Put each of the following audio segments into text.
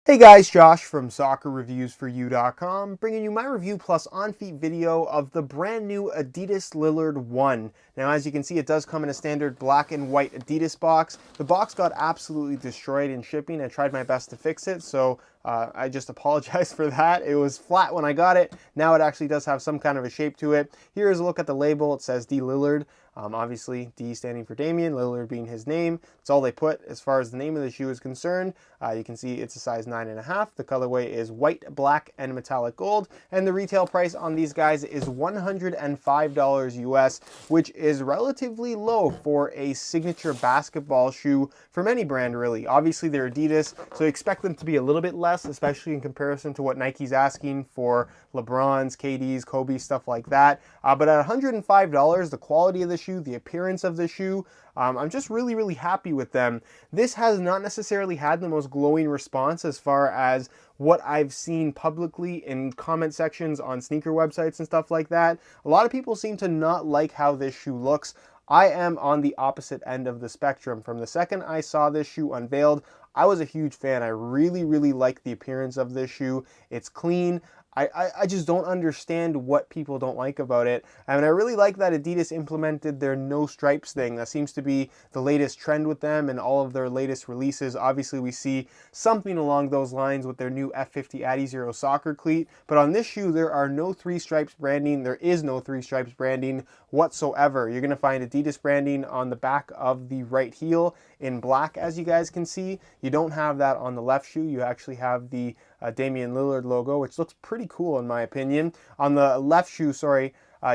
Hey guys, Josh from soccerreviewsforyou.com, bringing you my review plus on-feet video of the brand new Adidas Lillard 1. Now, as you can see, it does come in a standard black and white Adidas box. The box got absolutely destroyed in shipping. I tried my best to fix it, so I just apologize for that. It was flat when I got it. Now it actually does have some kind of a shape to it. Here is a look at the label. It says D Lillard. Obviously, D standing for Damian, Lillard being his name. That's all they put as far as the name of the shoe is concerned. You can see it's a size 9.5. The colorway is white, black, and metallic gold. And the retail price on these guys is $105 US, which is relatively low for a signature basketball shoe from any brand, really. Obviously, they're Adidas, so expect them to be a little bit less, especially in comparison to what Nike's asking for LeBron's, KD's, Kobe's, stuff like that. But at $105, the quality of the shoe, the appearance of the shoe, I'm just really happy with them. This has not necessarily had the most glowing response as far as what I've seen publicly in comment sections on sneaker websites and stuff like that. A lot of people seem to not like how this shoe looks. I am on the opposite end of the spectrum. From the second I saw this shoe unveiled, I was a huge fan. I really like the appearance of this shoe. It's clean. I just don't understand what people don't like about it. I mean, I really like that Adidas implemented their no stripes thing. That seems to be the latest trend with them and all of their latest releases. Obviously, we see something along those lines with their new F50 Adizero soccer cleat. But on this shoe, there are no three stripes branding. There is no three stripes branding whatsoever. You're going to find Adidas branding on the back of the right heel in black, as you guys can see. You don't have that on the left shoe. You actually have the Damian Lillard logo, which looks pretty cool in my opinion. On the left shoe,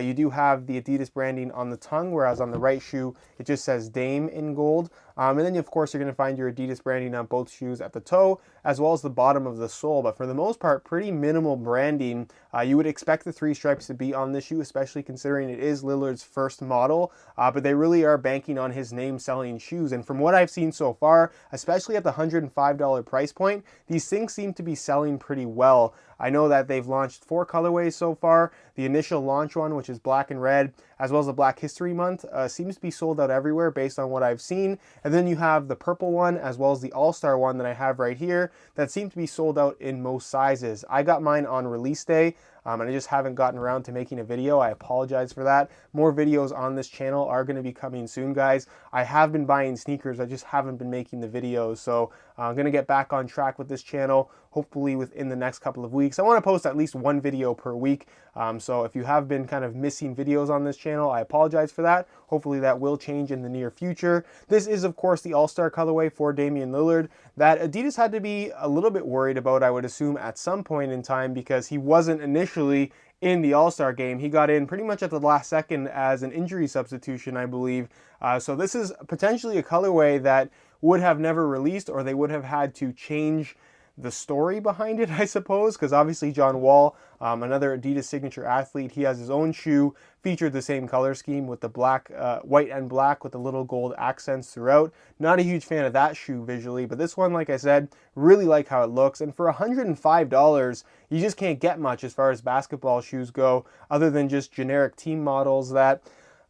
you do have the Adidas branding on the tongue, whereas on the right shoe, it just says Dame in gold. And then, of course, you're going to find your Adidas branding on both shoes at the toe, as well as the bottom of the sole. But for the most part, pretty minimal branding. You would expect the three stripes to be on this shoe, especially considering it is Lillard's first model. But they really are banking on his name selling shoes. And from what I've seen so far, especially at the $105 price point, these things seem to be selling pretty well. I know that they've launched 4 colorways so far. The initial launch one, which is black and red, as well as the Black History Month, seems to be sold out everywhere based on what I've seen. And then you have the purple one, as well as the All-Star one that I have right here, that seem to be sold out in most sizes. I got mine on release day, and I just haven't gotten around to making a video. I apologize for that. More videos on this channel are going to be coming soon, guys. I have been buying sneakers, I just haven't been making the videos, so I'm going to get back on track with this channel, hopefully within the next couple of weeks. I want to post at least 1 video per week, so if you have been kind of missing videos on this channel, I apologize for that. Hopefully that will change in the near future. This is, of course, the All-Star colorway for Damian Lillard that Adidas had to be a little bit worried about, I would assume, at some point in time, because he wasn't initially in the All-Star game. He got in pretty much at the last second as an injury substitution, I believe. So this is potentially a colorway that would have never released, or they would have had to change the story behind it, I suppose, because obviously John Wall, another Adidas signature athlete, he has his own shoe, featured the same color scheme with the black, white and black with the little gold accents throughout. Not a huge fan of that shoe visually, but this one, like I said, really like how it looks. And for $105, you just can't get much as far as basketball shoes go, other than just generic team models that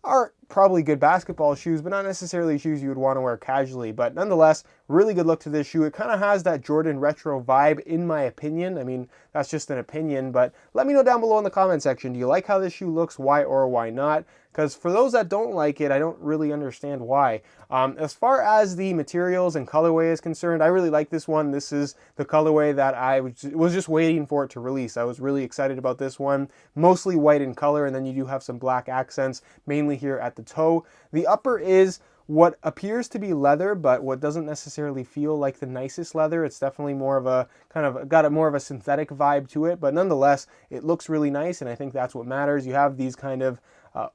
are probably good basketball shoes, but not necessarily shoes you would want to wear casually. But nonetheless, really good look to this shoe. It kind of has that Jordan retro vibe, in my opinion. I mean, that's just an opinion, but let me know down below in the comment section. Do you like how this shoe looks? Why or why not? Because for those that don't like it, I don't really understand why. As far as the materials and colorway is concerned, I really like this one. This is the colorway that I was just waiting for it to release. I was really excited about this one. Mostly white in color, and then you do have some black accents, mainly here at the toe. The upper is what appears to be leather, but what doesn't necessarily feel like the nicest leather. It's definitely more of a got more of a synthetic vibe to it, but nonetheless, it looks really nice, and I think that's what matters. You have these kind of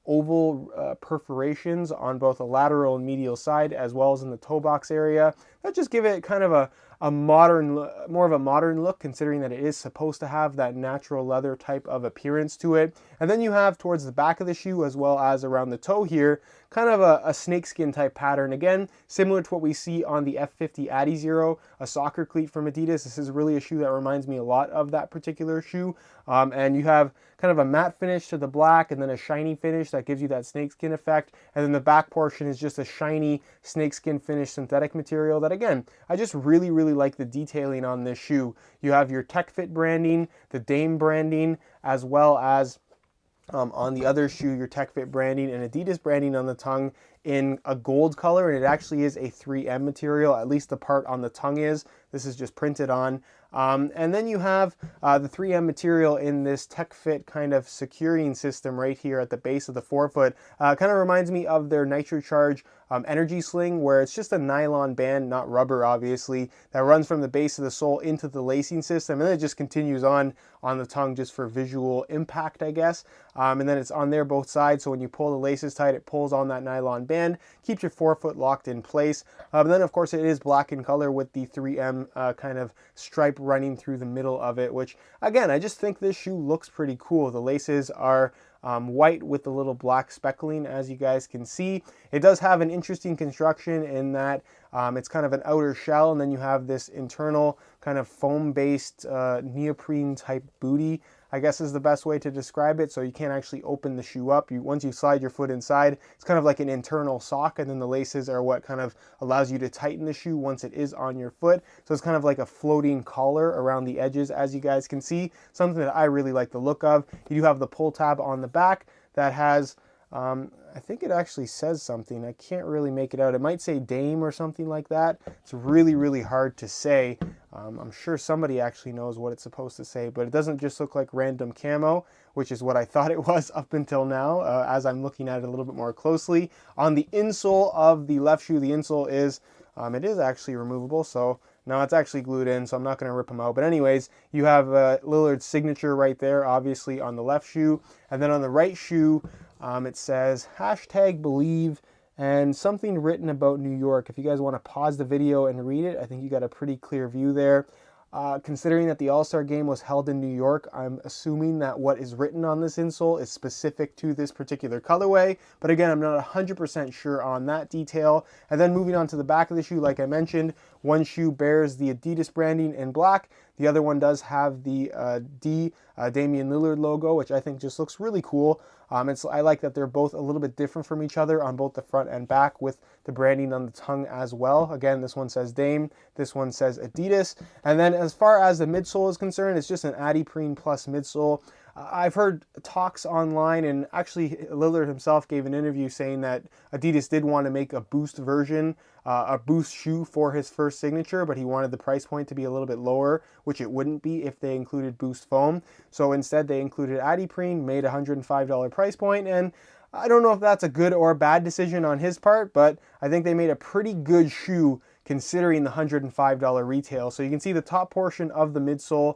oval perforations on both the lateral and medial side, as well as in the toe box area, that just give it kind of a modern, more of a modern look, considering that it is supposed to have that natural leather type of appearance to it. And then you have towards the back of the shoe, as well as around the toe here, kind of a snakeskin type pattern. Again, similar to what we see on the F50 Adi Zero, a soccer cleat from Adidas. This is really a shoe that reminds me a lot of that particular shoe. And you have kind of a matte finish to the black and then a shiny finish that gives you that snakeskin effect. And then the back portion is just a shiny snakeskin finish synthetic material that, again, I just really, really like the detailing on this shoe. You have your Tech Fit branding, the Dame branding, as well as on the other shoe, your Tech Fit branding and Adidas branding on the tongue in a gold color, and it actually is a 3M material, at least the part on the tongue is. This is just printed on. And then you have the 3M material in this Tech Fit kind of securing system right here at the base of the forefoot. Kind of reminds me of their NitroCharge energy sling, where it's just a nylon band, not rubber obviously, that runs from the base of the sole into the lacing system, and then it just continues on the tongue just for visual impact, I guess. And then it's on there both sides, so when you pull the laces tight, it pulls on that nylon band, keeps your forefoot locked in place. And then of course it is black in color with the 3M kind of stripe running through the middle of it, which again, I just think this shoe looks pretty cool. The laces are white with a little black speckling, as you guys can see. It does have an interesting construction in that it's kind of an outer shell, and then you have this internal kind of foam-based neoprene type booty, I guess is the best way to describe it. So you can't actually open the shoe up. Once you slide your foot inside, it's kind of like an internal sock, and then the laces are what kind of allows you to tighten the shoe once it is on your foot. So it's kind of like a floating collar around the edges, as you guys can see. Something that I really like the look of. You do have the pull tab on the back that has I think it actually says something. I can't really make it out. It might say Dame or something like that. It's really, really hard to say. I'm sure somebody actually knows what it's supposed to say, but it doesn't just look like random camo, which is what I thought it was up until now, as I'm looking at it a little bit more closely. On the insole of the left shoe, the insole is, it is actually removable, so now it's actually glued in, so I'm not going to rip them out. But anyways, you have Lillard's signature right there, obviously on the left shoe. And then on the right shoe, it says #believe and something written about New York. If you guys want to pause the video and read it, I think you got a pretty clear view there. Considering that the All-Star game was held in New York, I'm assuming that what is written on this insole is specific to this particular colorway. But again, I'm not 100% sure on that detail. And then moving on to the back of the shoe, like I mentioned, one shoe bears the Adidas branding in black. The other one does have the Damian Lillard logo, which I think just looks really cool. I like that they're both a little bit different from each other on both the front and back, with the branding on the tongue as well. Again, this one says Dame, this one says Adidas. And then as far as the midsole is concerned, it's just an Adiprene Plus midsole. I've heard talks online, and actually Lillard himself gave an interview saying that Adidas did want to make a Boost version, a Boost shoe for his first signature, but he wanted the price point to be a little bit lower, which it wouldn't be if they included Boost foam. So instead they included Adiprene, made a $105 price point, and I don't know if that's a good or bad decision on his part, but I think they made a pretty good shoe considering the $105 retail. So you can see the top portion of the midsole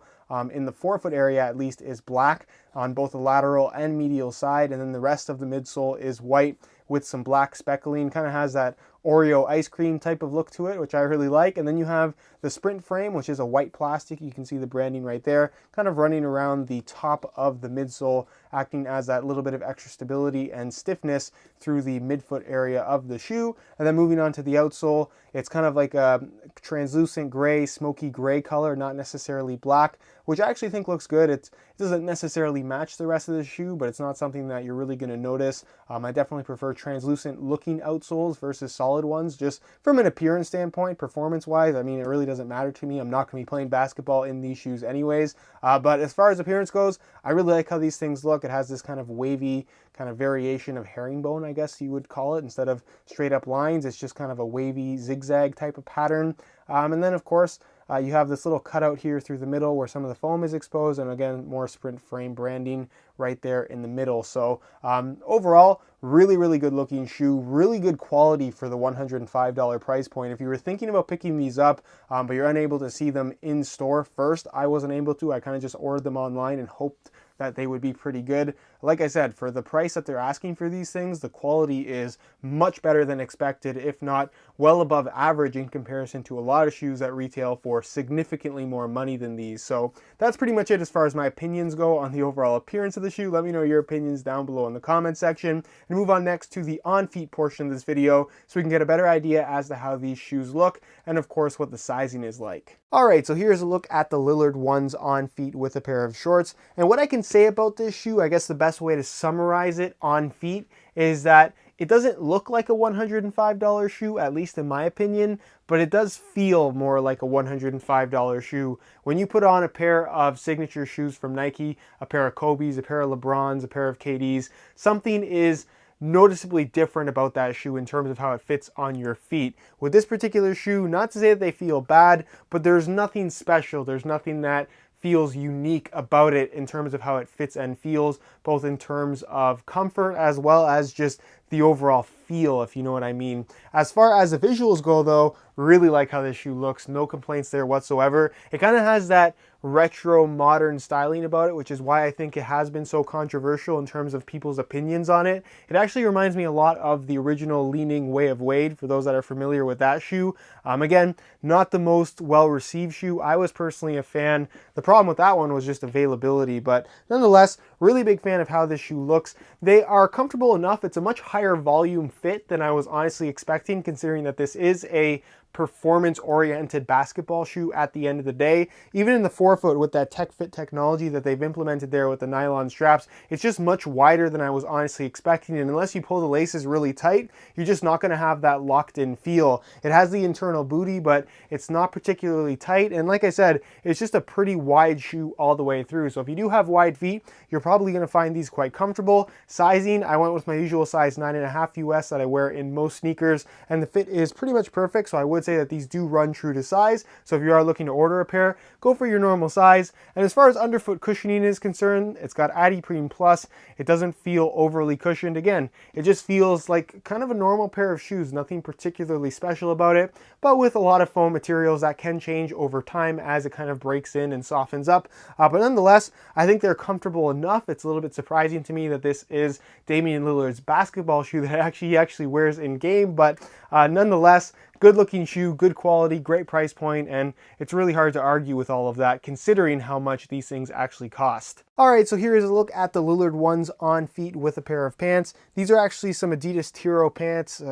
in the forefoot area at least is black on both the lateral and medial side, and then the rest of the midsole is white with some black speckling. Kind of has that Oreo ice cream type of look to it, which I really like. And then you have the Sprint frame, which is a white plastic. You can see the branding right there, kind of running around the top of the midsole, acting as that little bit of extra stability and stiffness through the midfoot area of the shoe. And then moving on to the outsole, it's kind of like a translucent gray, smoky gray color, not necessarily black, which I actually think looks good. It doesn't necessarily match the rest of the shoe, but it's not something that you're really going to notice. I definitely prefer translucent looking outsoles versus solid ones, just from an appearance standpoint. Performance wise, I mean, it really doesn't matter to me. I'm not going to be playing basketball in these shoes anyways. But as far as appearance goes, I really like how these things look. It has this kind of wavy kind of variation of herringbone, I guess you would call it. Instead of straight up lines, it's just kind of a wavy zigzag type of pattern. And then of course, you have this little cutout here through the middle where some of the foam is exposed, and again, more Sprint frame branding right there in the middle. So overall, really, really good looking shoe, really good quality for the $105 price point. If you were thinking about picking these up, but you're unable to see them in store first, I wasn't able to. I kind of just ordered them online and hoped that they would be pretty good. Like I said, for the price that they're asking for these things, the quality is much better than expected, if not well above average in comparison to a lot of shoes that retail for significantly more money than these. So that's pretty much it as far as my opinions go on the overall appearance of the shoe? Let me know your opinions down below in the comment section, and move on next to the on-feet portion of this video so we can get a better idea as to how these shoes look and of course what the sizing is like. Alright, so here's a look at the Lillard 1s on feet with a pair of shorts. And what I can say about this shoe, I guess the best way to summarize it on feet, is that it doesn't look like a $105 shoe, at least in my opinion, but it does feel more like a $105 shoe. When you put on a pair of signature shoes from Nike, a pair of Kobe's, a pair of LeBron's, a pair of KD's, something is noticeably different about that shoe in terms of how it fits on your feet. With this particular shoe, not to say that they feel bad, but there's nothing special. There's nothing that feels unique about it in terms of how it fits and feels, both in terms of comfort as well as just the overall feel, if you know what I mean. As far as the visuals go though, really like how this shoe looks. No complaints there whatsoever. It kind of has that retro modern styling about it, which is why I think it has been so controversial in terms of people's opinions on it. It actually reminds me a lot of the original Leaning Way of Wade, for those that are familiar with that shoe. Again, not the most well-received shoe. I was personally a fan. The problem with that one was just availability, but nonetheless, really big fan of how this shoe looks. They are comfortable enough. It's a much higher volume fit than I was honestly expecting, considering that this is a performance-oriented basketball shoe at the end of the day. Even in the forefoot with that Tech Fit technology that they've implemented there with the nylon straps, it's just much wider than I was honestly expecting, and unless you pull the laces really tight, you're just not going to have that locked-in feel. It has the internal booty, but it's not particularly tight, and like I said, it's just a pretty wide shoe all the way through. So if you do have wide feet, you're probably going to find these quite comfortable. Sizing, I went with my usual size 9.5 US that I wear in most sneakers, and the fit is pretty much perfect, so I would say that these do run true to size. So if you are looking to order a pair, go for your normal size. And as far as underfoot cushioning is concerned, it's got Adiprene Plus. It doesn't feel overly cushioned. Again, it just feels like kind of a normal pair of shoes, nothing particularly special about it, but with a lot of foam materials that can change over time as it kind of breaks in and softens up. But nonetheless, I think they're comfortable enough. It's a little bit surprising to me that this is Damian Lillard's basketball shoe that he actually wears in game, but nonetheless, good looking shoe, good quality, great price point, and it's really hard to argue with all of that considering how much these things actually cost. Alright, so here is a look at the Lillard 1s on feet with a pair of pants. These are actually some Adidas Tiro pants,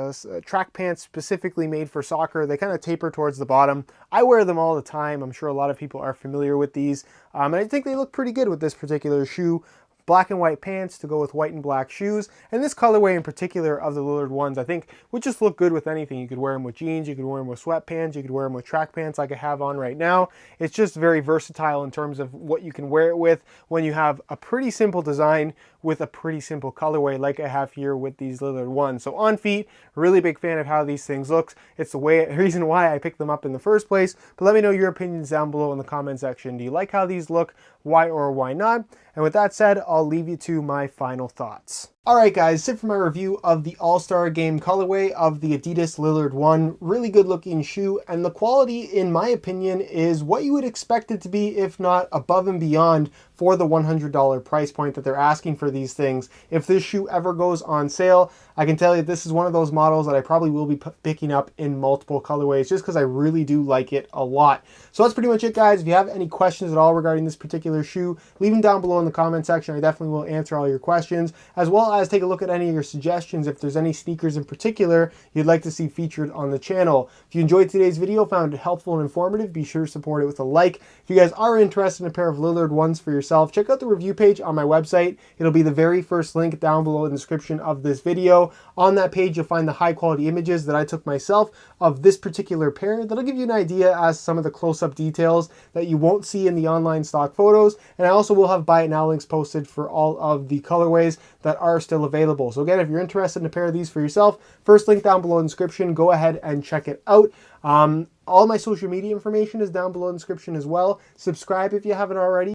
track pants specifically made for soccer. They kind of taper towards the bottom. I wear them all the time. I'm sure a lot of people are familiar with these, and I think they look pretty good with this particular shoe. Black and white pants to go with white and black shoes, and this colorway in particular of the Lillard 1s I think would just look good with anything. You could wear them with jeans, you could wear them with sweatpants, you could wear them with track pants like I have on right now. It's just very versatile in terms of what you can wear it with when you have a pretty simple design with a pretty simple colorway like I have here with these Lillard 1s. So on feet, really big fan of how these things look. It's the reason why I picked them up in the first place, but let me know your opinions down below in the comment section. Do you like how these look? Why or why not? And with that said, I'll leave you to my final thoughts. Alright guys, that's it for my review of the All-Star Game colorway of the Adidas Lillard 1. Really good looking shoe, and the quality in my opinion is what you would expect it to be, if not above and beyond, for the $100 price point that they're asking for these things. If this shoe ever goes on sale, I can tell you this is one of those models that I probably will be picking up in multiple colorways just because I really do like it a lot. So that's pretty much it guys. If you have any questions at all regarding this particular shoe, leave them down below in the comment section. I definitely will answer all your questions, as well as take a look at any of your suggestions if there's any sneakers in particular you'd like to see featured on the channel. If you enjoyed today's video, found it helpful and informative, be sure to support it with a like. If you guys are interested in a pair of Lillard 1s for yourself, check out the review page on my website. It'll be the very first link down below in the description of this video. On that page, you'll find the high quality images that I took myself of this particular pair. That'll give you an idea as to some of the close-up details that you won't see in the online stock photos. And I also will have buy it now links posted for all of the colorways that are still available. So again, if you're interested in a pair of these for yourself, first link down below in the description, go ahead and check it out. All my social media information is down below in the description as well. Subscribe if you haven't already.